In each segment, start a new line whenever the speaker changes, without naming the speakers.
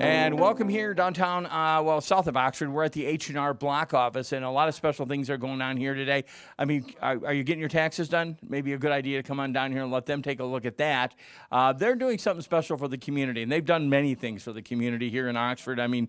And welcome here downtown, south of Oxford. We're at the H&R Block office, and a lot of special things are going on here today. I mean, are you getting your taxes done? Maybe a good idea to come on down here and let them take a look at that. They're doing something special for the community, and they've done many things for the community here in Oxford. I mean,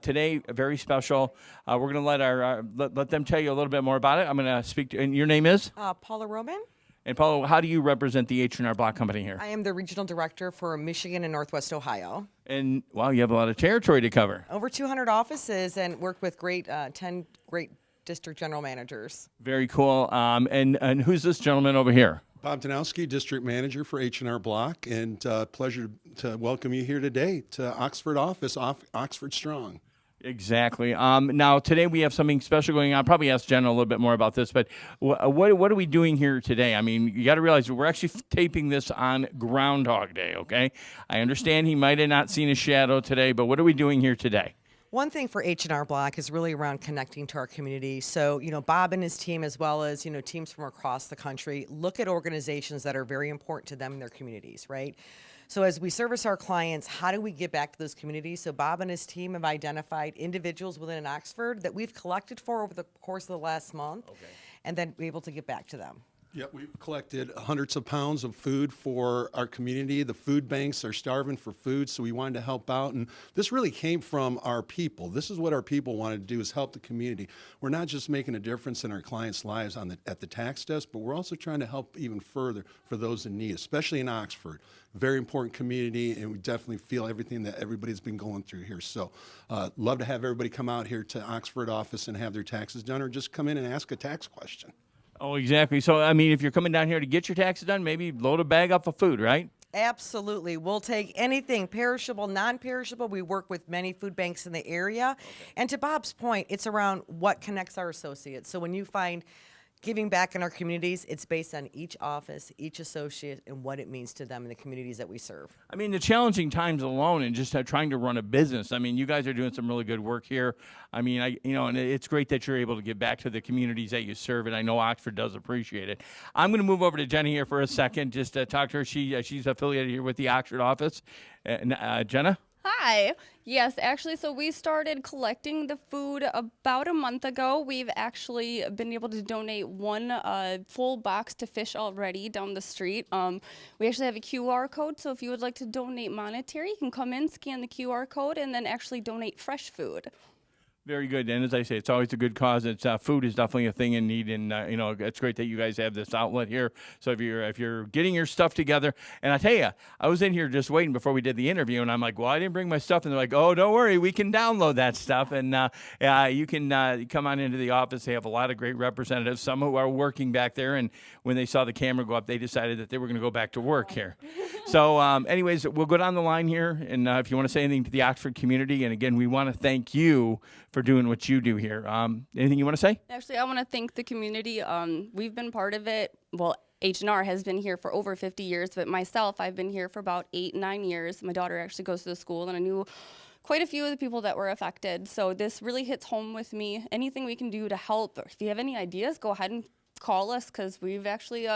today, very special. We're going to let them tell you a little bit more about it. I'm going to speak to, and your name is?
Paula Roman.
And Paula, how do you represent the H&R Block company here?
I am the regional director for Michigan and Northwest Ohio.
And, wow, you have a lot of territory to cover.
Over 200 offices and work with 10 great district general managers.
Very cool. And who's this gentleman over here?
Bob Danowski, District Manager for H&R Block, and pleasure to welcome you here today to Oxford office, Oxford Strong.
Exactly. Now, today we have something special going on. I'll probably ask Jenna a little bit more about this, but what are we doing here today? I mean, you got to realize we're actually taping this on Groundhog Day, okay? I understand he might have not seen a shadow today, but what are we doing here today?
One thing for H&R Block is really around connecting to our community. So, Bob and his team, as well as, teams from across the country, look at organizations that are very important to them and their communities, right? So as we service our clients, how do we get back to those communities? So Bob and his team have identified individuals within Oxford that we've collected for over the course of the last month, and then be able to get back to them.
Yep, we've collected hundreds of pounds of food for our community. The food banks are starving for food, so we wanted to help out. And this really came from our people. This is what our people wanted to do, is help the community. We're not just making a difference in our clients' lives at the tax desk, but we're also trying to help even further for those in need, especially in Oxford. Very important community, and we definitely feel everything that everybody's been going through here. So love to have everybody come out here to Oxford office and have their taxes done, or just come in and ask a tax question.
Oh, exactly. So, I mean, if you're coming down here to get your taxes done, maybe load a bag up of food, right?
Absolutely. We'll take anything perishable, non-perishable. We work with many food banks in the area. And to Bob's point, it's around what connects our associates. So when you find giving back in our communities, it's based on each office, each associate, and what it means to them in the communities that we serve.
I mean, the challenging times alone and just trying to run a business. I mean, you guys are doing some really good work here. I mean, and it's great that you're able to give back to the communities that you serve, and I know Oxford does appreciate it. I'm going to move over to Jenna here for a second, just to talk to her. She's affiliated here with the Oxford office. Jenna?
Hi. Yes, actually, so we started collecting the food about a month ago. We've actually been able to donate one full box to Fish Already down the street. We actually have a QR code, so if you would like to donate monetary, you can come in, scan the QR code, and then actually donate fresh food.
Very good, and as I say, it's always a good cause. It's food is definitely a thing in need, and it's great that you guys have this outlet here. So if you're getting your stuff together, and I tell you, I was in here just waiting before we did the interview, and I'm like, well, I didn't bring my stuff, and they're like, oh, don't worry, we can download that stuff, and you can come on into the office. They have a lot of great representatives, some who are working back there, and when they saw the camera go up, they decided that they were going to go back to work here. So, anyways, we'll go down the line here, and if you want to say anything to the Oxford community, and again, we want to thank you for doing what you do here. Anything you want to say?
Actually, I want to thank the community. We've been part of it. Well, H&R has been here for over 50 years, but myself, I've been here for about 8-9 years. My daughter actually goes to the school, and I knew quite a few of the people that were affected. So this really hits home with me. Anything we can do to help, or if you have any ideas, go ahead and call us, because we've actually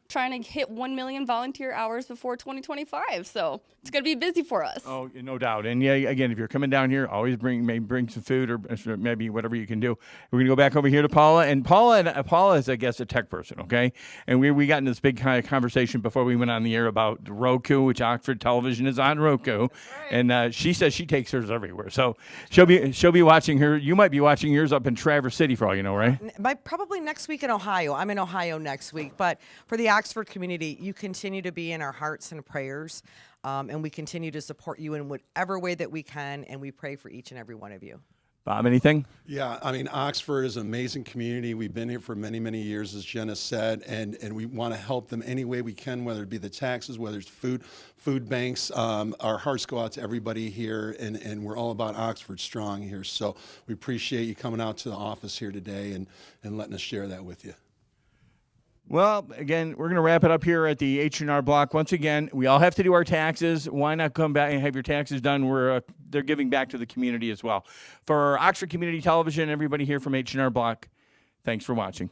trying to hit 1 million volunteer hours before 2025. So it's going to be busy for us.
Oh, no doubt. And yeah, again, if you're coming down here, always bring some food or maybe whatever you can do. We're going to go back over here to Paula. And Paula is, I guess, a tech person, okay? And we got into this big kind of conversation before we went on the air about Roku, which Oxford Television is on Roku. Right. And she says she takes hers everywhere. So she'll be watching her. You might be watching yours up in Traverse City for all you know, right?
Probably next week in Ohio. I'm in Ohio next week. But for the Oxford community, you continue to be in our hearts and prayers, and we continue to support you in whatever way that we can, and we pray for each and every one of you.
Bob, anything?
Yeah, I mean, Oxford is an amazing community. We've been here for many, many years, as Jenna said, and we want to help them any way we can, whether it be the taxes, whether it's food banks. Our hearts go out to everybody here, and we're all about Oxford Strong here. So we appreciate you coming out to the office here today and letting us share that with you.
Well, again, we're going to wrap it up here at the H&R Block. Once again, we all have to do our taxes. Why not come back and have your taxes done? They're giving back to the community as well. For Oxford Community Television, everybody here from H&R Block, thanks for watching.